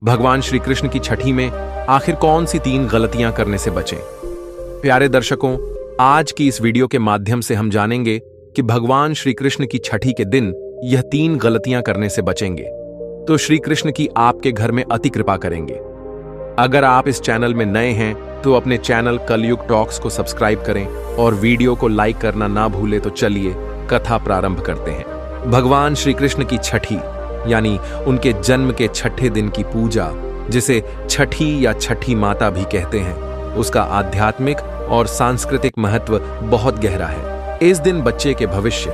भगवान श्री कृष्ण की छठी में आखिर कौन सी 3 गलतियां करने से बचें? प्यारे दर्शकों, आज की इस वीडियो के माध्यम से हम जानेंगे कि भगवान श्री कृष्ण की छठी के दिन यह 3 गलतियां करने से बचेंगे तो श्री कृष्ण की आपके घर में अति कृपा करेंगे। अगर आप इस चैनल में नए हैं तो अपने चैनल कलयुग टॉक्स को सब्सक्राइब करें और वीडियो को लाइक करना ना भूलें। तो चलिए कथा प्रारंभ करते हैं। भगवान श्री कृष्ण की छठी यानी उनके जन्म के छठे दिन की पूजा, जिसे छठी या छठी माता भी कहते हैं, उसका आध्यात्मिक और सांस्कृतिक महत्व बहुत गहरा है। इस दिन बच्चे के भविष्य,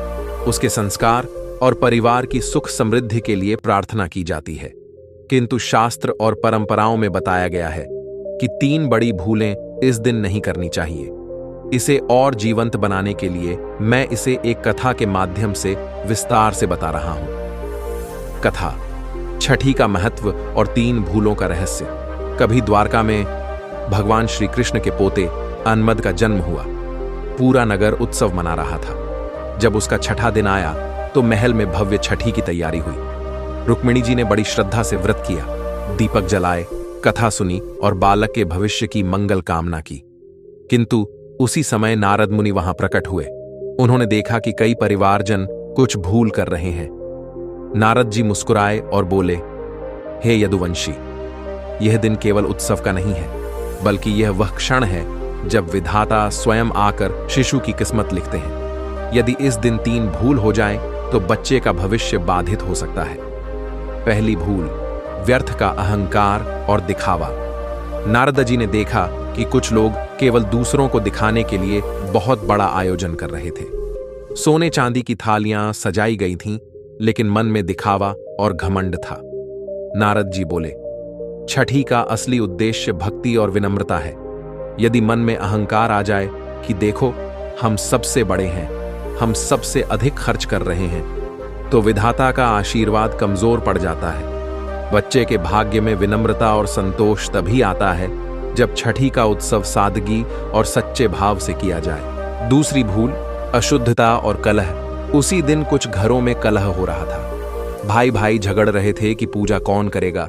उसके संस्कार और परिवार की सुख समृद्धि के लिए प्रार्थना की जाती है। किंतु शास्त्र और परंपराओं में बताया गया है कि 3 बड़ी भूलें इस दिन नहीं करनी चाहिए। इसे और जीवंत बनाने के लिए मैं इसे एक कथा के माध्यम से विस्तार से बता रहा हूं। कथा, छठी का महत्व और 3 भूलों का रहस्य। कभी द्वारका में भगवान श्री कृष्ण के पोते अन्मद का जन्म हुआ। पूरा नगर उत्सव मना रहा था। जब उसका छठा दिन आया तो महल में भव्य छठी की तैयारी हुई। रुक्मिणी जी ने बड़ी श्रद्धा से व्रत किया, दीपक जलाए, कथा सुनी और बालक के भविष्य की मंगल कामना की। किंतु उसी समय नारद मुनि वहां प्रकट हुए। उन्होंने देखा कि कई परिवारजन कुछ भूल कर रहे हैं। नारद जी मुस्कुराए और बोले, हे यदुवंशी, यह दिन केवल उत्सव का नहीं है, बल्कि यह वह क्षण है जब विधाता स्वयं आकर शिशु की किस्मत लिखते हैं। यदि इस दिन 3 भूल हो जाएं, तो बच्चे का भविष्य बाधित हो सकता है। पहली भूल, व्यर्थ का अहंकार और दिखावा। नारद जी ने देखा कि कुछ लोग केवल दूसरों को दिखाने के लिए बहुत बड़ा आयोजन कर रहे थे। सोने चांदी की थालियां सजाई गई थीं, लेकिन मन में दिखावा और घमंड था। नारद जी बोले, छठी का असली उद्देश्य भक्ति और विनम्रता है। यदि मन में अहंकार आ जाए कि देखो हम सबसे बड़े हैं, हम सबसे अधिक खर्च कर रहे हैं, तो विधाता का आशीर्वाद कमजोर पड़ जाता है। बच्चे के भाग्य में विनम्रता और संतोष तभी आता है जब छठी का उत्सव सादगी और सच्चे भाव से किया जाए। दूसरी भूल, अशुद्धता और कलह। उसी दिन कुछ घरों में कलह हो रहा था। भाई भाई झगड़ रहे थे कि पूजा कौन करेगा।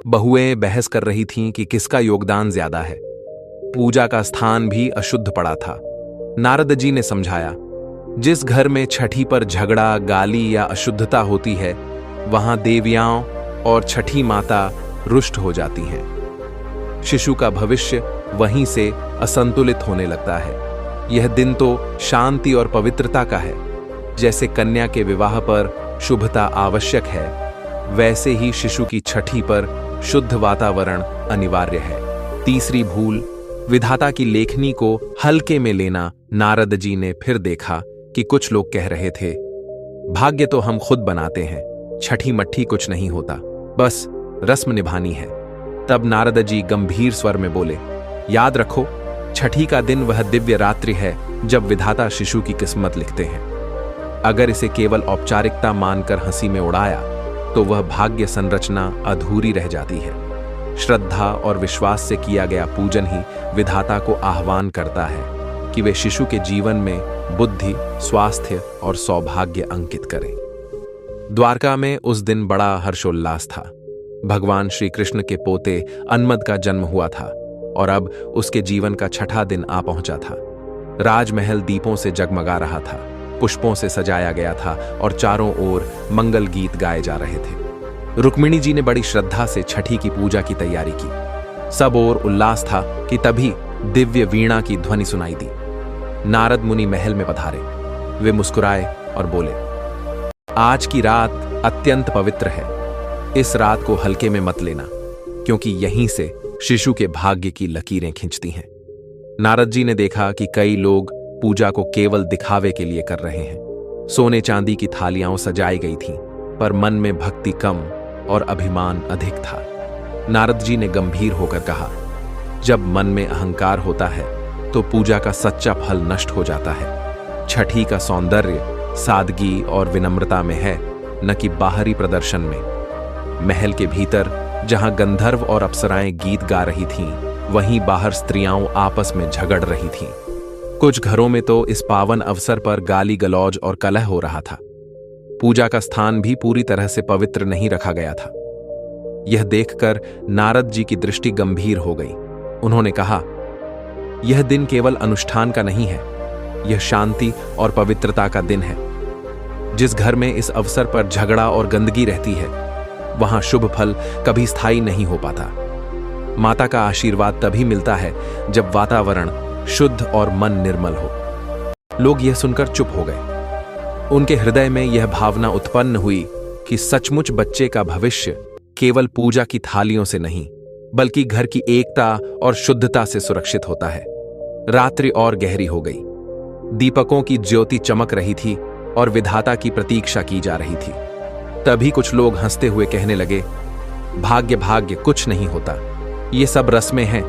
बहुएं बहस कर रही थीं कि किसका योगदान ज्यादा है। पूजा का स्थान भी अशुद्ध पड़ा था। नारद जी ने समझाया, जिस घर में छठी पर झगड़ा, गाली या अशुद्धता होती है, वहां देवियां और छठी माता रुष्ट हो जाती हैं। शिशु का भविष्य वहीं से असंतुलित होने लगता है। यह दिन तो शांति और पवित्रता का है। जैसे कन्या के विवाह पर शुभता आवश्यक है, वैसे ही शिशु की छठी पर शुद्ध वातावरण अनिवार्य है। तीसरी भूल, विधाता की लेखनी को हल्के में लेना। नारद जी ने फिर देखा कि कुछ लोग कह रहे थे, भाग्य तो हम खुद बनाते हैं, छठी मट्ठी कुछ नहीं होता, बस रस्म निभानी है। तब नारद जी गंभीर स्वर में बोले, याद रखो, छठी का दिन वह दिव्य रात्रि है जब विधाता शिशु की किस्मत लिखते हैं। अगर इसे केवल औपचारिकता मानकर हंसी में उड़ाया तो वह भाग्य संरचना अधूरी रह जाती है। श्रद्धा और विश्वास से किया गया पूजन ही विधाता को आह्वान करता है कि वे शिशु के जीवन में बुद्धि, स्वास्थ्य और सौभाग्य अंकित करें। द्वारका में उस दिन बड़ा हर्षोल्लास था। भगवान श्री कृष्ण के पोते अन्मद का जन्म हुआ था और अब उसके जीवन का छठा दिन आ पहुंचा था। राजमहल दीपों से जगमगा रहा था, पुष्पों से सजाया गया था और चारों ओर मंगल गीत गाए जा रहे थे। रुक्मिणी जी ने बड़ी श्रद्धा से छठी की पूजा की तैयारी की। सब ओर उल्लास था कि तभी दिव्य वीणा की ध्वनि सुनाई दी। नारद मुनि महल में पधारे। वे मुस्कुराए और बोले, आज की रात अत्यंत पवित्र है। इस रात को हल्के में मत लेना, क्योंकि यहीं से शिशु के भाग्य की लकीरें खिंचती हैं। नारद जी ने देखा कि कई लोग पूजा को केवल दिखावे के लिए कर रहे हैं। सोने चांदी की थालियां सजाई गई थीं, पर मन में भक्ति कम और अभिमान अधिक था। नारद जी ने गंभीर होकर कहा, जब मन में अहंकार होता है तो पूजा का सच्चा फल नष्ट हो जाता है। छठी का सौंदर्य सादगी और विनम्रता में है, न कि बाहरी प्रदर्शन में। महल के भीतर जहां गंधर्व और अप्सराएं गीत गा रही थीं, वहीं बाहर स्त्रियां आपस में झगड़ रही थीं। कुछ घरों में तो इस पावन अवसर पर गाली गलौज और कलह हो रहा था। पूजा का स्थान भी पूरी तरह से पवित्र नहीं रखा गया था। यह देखकर नारद जी की दृष्टि गंभीर हो गई। उन्होंने कहा, यह दिन केवल अनुष्ठान का नहीं है, यह शांति और पवित्रता का दिन है। जिस घर में इस अवसर पर झगड़ा और गंदगी रहती है, वहां शुभ फल कभी स्थायी नहीं हो पाता। माता का आशीर्वाद तभी मिलता है जब वातावरण शुद्ध और मन निर्मल हो। लोग यह सुनकर चुप हो गए। उनके हृदय में यह भावना उत्पन्न हुई कि सचमुच बच्चे का भविष्य केवल पूजा की थालियों से नहीं, बल्कि घर की एकता और शुद्धता से सुरक्षित होता है। रात्रि और गहरी हो गई। दीपकों की ज्योति चमक रही थी और विधाता की प्रतीक्षा की जा रही थी। तभी कुछ लोग हंसते हुए कहने लगे, भाग्य भाग्य कुछ नहीं होता, ये सब रस्में हैं।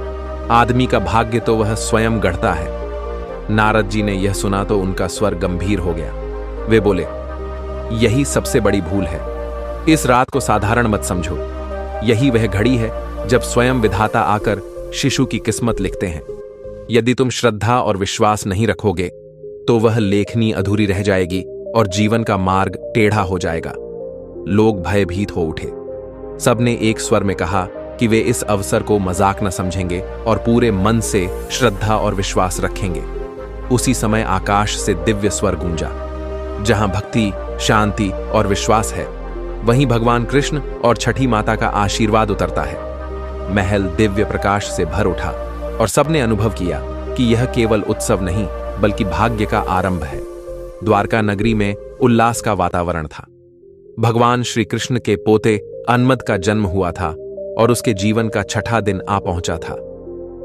आदमी का भाग्य तो वह स्वयं गढ़ता है। नारद जी ने यह सुना तो उनका स्वर गंभीर हो गया। वे बोले, यही सबसे बड़ी भूल है। इस रात को साधारण मत समझो। यही वह घड़ी है जब स्वयं विधाता आकर शिशु की किस्मत लिखते हैं। यदि तुम श्रद्धा और विश्वास नहीं रखोगे तो वह लेखनी अधूरी रह जाएगी और जीवन का मार्ग टेढ़ा हो जाएगा। लोग भयभीत हो उठे। सबने एक स्वर में कहा कि वे इस अवसर को मजाक न समझेंगे और पूरे मन से श्रद्धा और विश्वास रखेंगे। उसी समय आकाश से दिव्य स्वर गूंजा। जहां भक्ति, शांति और विश्वास है, वहीं भगवान कृष्ण और छठी माता का आशीर्वाद उतरता है। महल दिव्य प्रकाश से भर उठा और सबने अनुभव किया कि यह केवल उत्सव नहीं, बल्कि भाग्य का आरंभ है। द्वारका नगरी में उल्लास का वातावरण था। भगवान श्री कृष्ण के पोते अन्मद का जन्म हुआ था और उसके जीवन का छठा दिन आ पहुंचा था।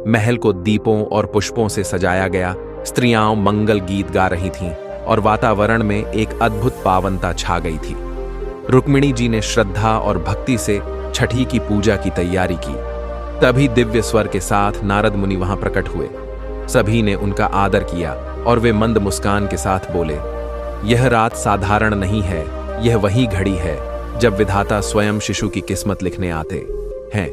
महल को दीपों और पुष्पों से सजाया गया। स्त्रियां मंगल गीत गा रही थीं और वातावरण में एक अद्भुत पावनता छा गई थी। रुक्मिणी जी ने श्रद्धा और भक्ति से छठी की पूजा की तैयारी की। तभी दिव्य स्वर के साथ नारद मुनि वहां प्रकट हुए। सभी ने उनका आदर किया और वे मंद मुस्कान के साथ बोले, यह रात साधारण नहीं है, यह वही घड़ी है जब विधाता स्वयं शिशु की किस्मत लिखने आते हैं।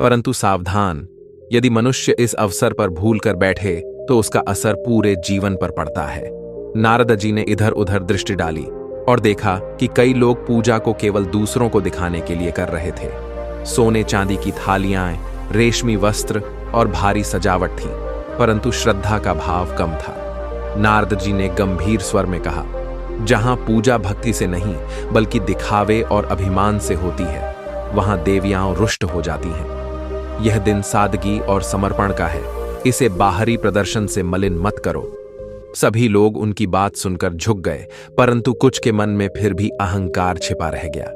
परंतु सावधान, यदि मनुष्य इस अवसर पर भूल कर बैठे तो उसका असर पूरे जीवन पर पड़ता है। नारद जी ने इधर उधर दृष्टि डाली और देखा कि कई लोग पूजा को केवल दूसरों को दिखाने के लिए कर रहे थे। सोने चांदी की थालियां, रेशमी वस्त्र और भारी सजावट थी, परंतु श्रद्धा का भाव कम था। नारद जी ने गंभीर स्वर में कहा, जहां पूजा भक्ति से नहीं बल्कि दिखावे और अभिमान से होती है, वहां देवियां रुष्ट हो जाती हैं। यह दिन सादगी और समर्पण का है, इसे बाहरी प्रदर्शन से मलिन मत करो। सभी लोग उनकी बात सुनकर झुक गए, परंतु कुछ के मन में फिर भी अहंकार छिपा रह गया।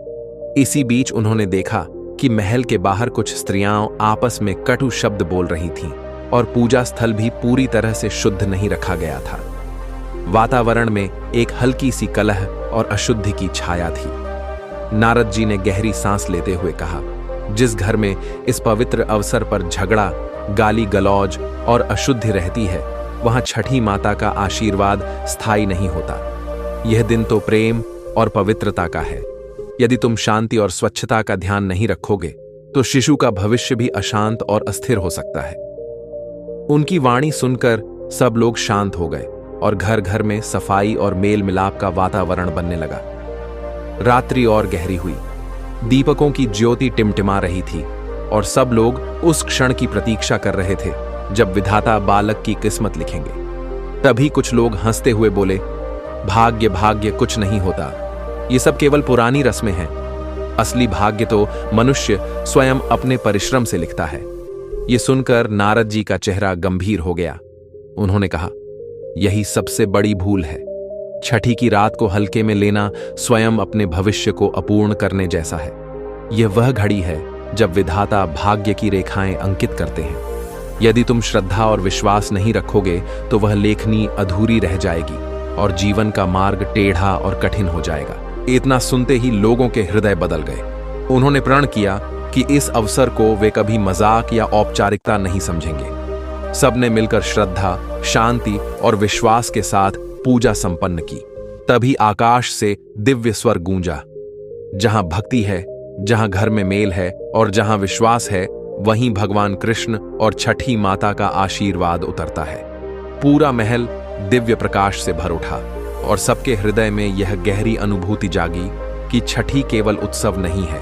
इसी बीच उन्होंने देखा कि महल के बाहर कुछ स्त्रियां आपस में कटु शब्द बोल रही थीं और पूजा स्थल भी पूरी तरह से शुद्ध नहीं रखा गया था। वातावरण में एक हल्की सी कलह और अशुद्धि की छाया थी। नारद जी ने गहरी सांस लेते हुए कहा, जिस घर में इस पवित्र अवसर पर झगड़ा, गाली गलौज और अशुद्धि रहती है, वहां छठी माता का आशीर्वाद स्थायी नहीं होता। यह दिन तो प्रेम और पवित्रता का है। यदि तुम शांति और स्वच्छता का ध्यान नहीं रखोगे तो शिशु का भविष्य भी अशांत और अस्थिर हो सकता है। उनकी वाणी सुनकर सब लोग शांत हो गए और घर घर में सफाई और मेल मिलाप का वातावरण बनने लगा। रात्रि और गहरी हुई। दीपकों की ज्योति टिमटिमा रही थी और सब लोग उस क्षण की प्रतीक्षा कर रहे थे जब विधाता बालक की किस्मत लिखेंगे। तभी कुछ लोग हंसते हुए बोले, भाग्य भाग्य कुछ नहीं होता, ये सब केवल पुरानी रस्में हैं। असली भाग्य तो मनुष्य स्वयं अपने परिश्रम से लिखता है। ये सुनकर नारद जी का चेहरा गंभीर हो गया। उन्होंने कहा, यही सबसे बड़ी भूल है। छठी की रात को हल्के में लेना स्वयं अपने भविष्य को अपूर्ण करने जैसा है। यह वह घड़ी है जब विधाता भाग्य की रेखाएं अंकित करते हैं। यदि तुम श्रद्धा और विश्वास नहीं रखोगे तो वह लेखनी अधूरी रह जाएगी और जीवन का मार्ग टेढ़ा और कठिन हो जाएगा। इतना सुनते ही लोगों के हृदय बदल गए। उन्होंने प्रण किया कि इस अवसर को वे कभी मजाक या औपचारिकता नहीं समझेंगे। सबने मिलकर श्रद्धा, शांति और विश्वास के साथ पूजा संपन्न की। तभी आकाश से दिव्य स्वर गूंजा, जहां भक्ति है, जहां घर में मेल है और जहां विश्वास है, वहीं भगवान कृष्ण और छठी माता का आशीर्वाद उतरता है। पूरा महल दिव्य प्रकाश से भर उठा और सबके हृदय में यह गहरी अनुभूति जागी कि छठी केवल उत्सव नहीं है,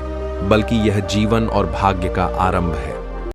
बल्कि यह जीवन और भाग्य का आरंभ है।